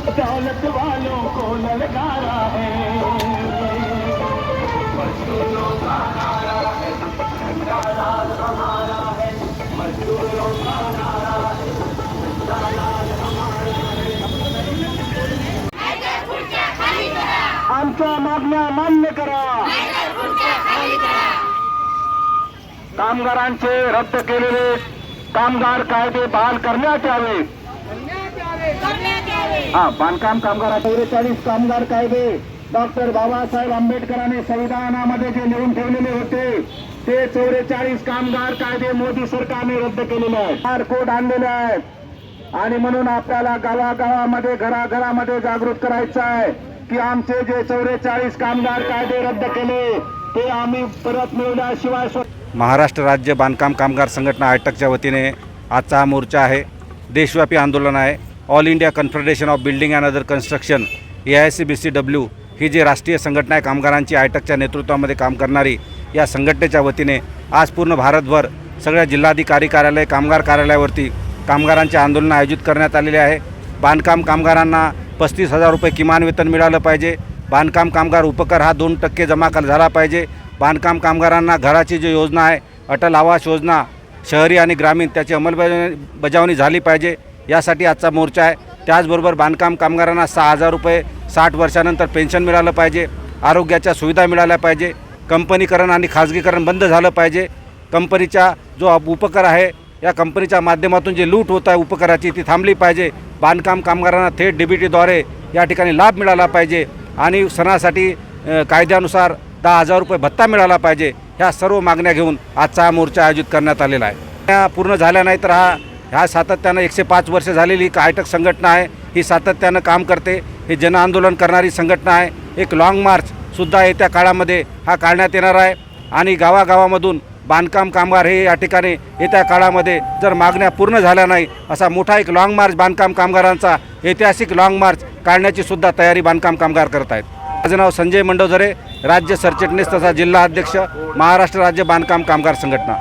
दौलत वालों को ललकारा है। मजदूरों का नारा है, झंडा लाल हमारा है। मजदूरों का नारा है, झंडा लाल हमारा है। आमच्या मागण्या मान्य करा। कामगारांचे रद्द केलेले कामगार कायदे बहाल करण्यात यावे। बांधकाम कामगार 44 कामगार कायदे डॉक्टर बाबासाहेब आंबेडकरांनी संविधानामध्ये जे लिहून ठेवलेले होते ते 44 कामगार कायदे मोदी सरकारने रद्द केलेले आहेत, कोड आणलेले आहेत। आणि म्हणून आपल्याला गावागावामध्ये घराघरामध्ये जागृत करायचं आहे की आमचे जे 44 कामगार कायदे रद्द केले ते आम्ही परत मिळवल्याशिवाय। महाराष्ट्र राज्य बांधकाम कामगार संघटना आयटकच्या वतीने आजचा हा मोर्चा आहे, देशव्यापी आंदोलन आहे। All India confederation of building and other construction AICBCW ही जी राष्ट्रीय संघटना आहे कामगारांची आयटकच्या नेतृत्वामध्ये काम करणारी, या संघटनेच्या वतीने आज पूर्ण भारतभर सगळ्या जिल्हाधिकारी कार्यालय कामगार कार्यालयावरती कामगारांचे आंदोलन आयोजित करण्यात आलेले आहे। बांधकाम कामगारांना 35,000 रुपये किमान वेतन मिळालं पाहिजे। बांधकाम कामगार उपकर हा 2% जमा झाला पाहिजे। बांधकाम कामगारांना घराची जी योजना आहे अटल आवास योजना शहरी आणि ग्रामीण त्याची अंमलबजावणी झाली पाहिजे, यासाठी आजचा मोर्चा आहे। त्याचबरोबर बांधकाम कामगारांना 6,000 रुपये 60 वर्षानंतर पेन्शन मिळालं पाहिजे। आरोग्याच्या सुविधा मिळाल्या पाहिजे। कंपनीकरण आणि खाजगीकरण बंद झालं पाहिजे। कंपनीचा जो उपकर आहे या कंपनीच्या माध्यमातून जे लूट होत आहे उपकराची ती थांबली पाहिजे। बांधकाम कामगारांना थेट DBTद्वारे या ठिकाणी लाभ मिळाला पाहिजे आणि सणासाठी कायद्यानुसार 10,000 रुपये भत्ता मिळाला पाहिजे। ह्या सर्व मागण्या घेऊन आजचा हा मोर्चा आयोजित करण्यात आलेला आहे। या पूर्ण झाल्या नाही तर ह्या सातत्यानं 105 वर्ष झालेली आयटक संघटना आहे, ही सातत्यानं काम करते। ही जन आंदोलन करणारी संघटना आहे। एक लॉंग मार्चसुद्धा येत्या काळामध्ये हा काढण्यात येणार आहे आणि गावागावामधून बांधकाम कामगार हे या ठिकाणी येत्या काळामध्ये जर मागण्या पूर्ण झाल्या नाही असा मोठा एक लॉंग मार्च बांधकाम कामगारांचा ऐतिहासिक लॉंग मार्च काढण्याची सुद्धा तयारी बांधकाम कामगार करत आहेत। माझं नाव संजय मंडोझरे, राज्य सरचिटणीस तथा जिल्हा अध्यक्ष, महाराष्ट्र राज्य बांधकाम कामगार संघटना।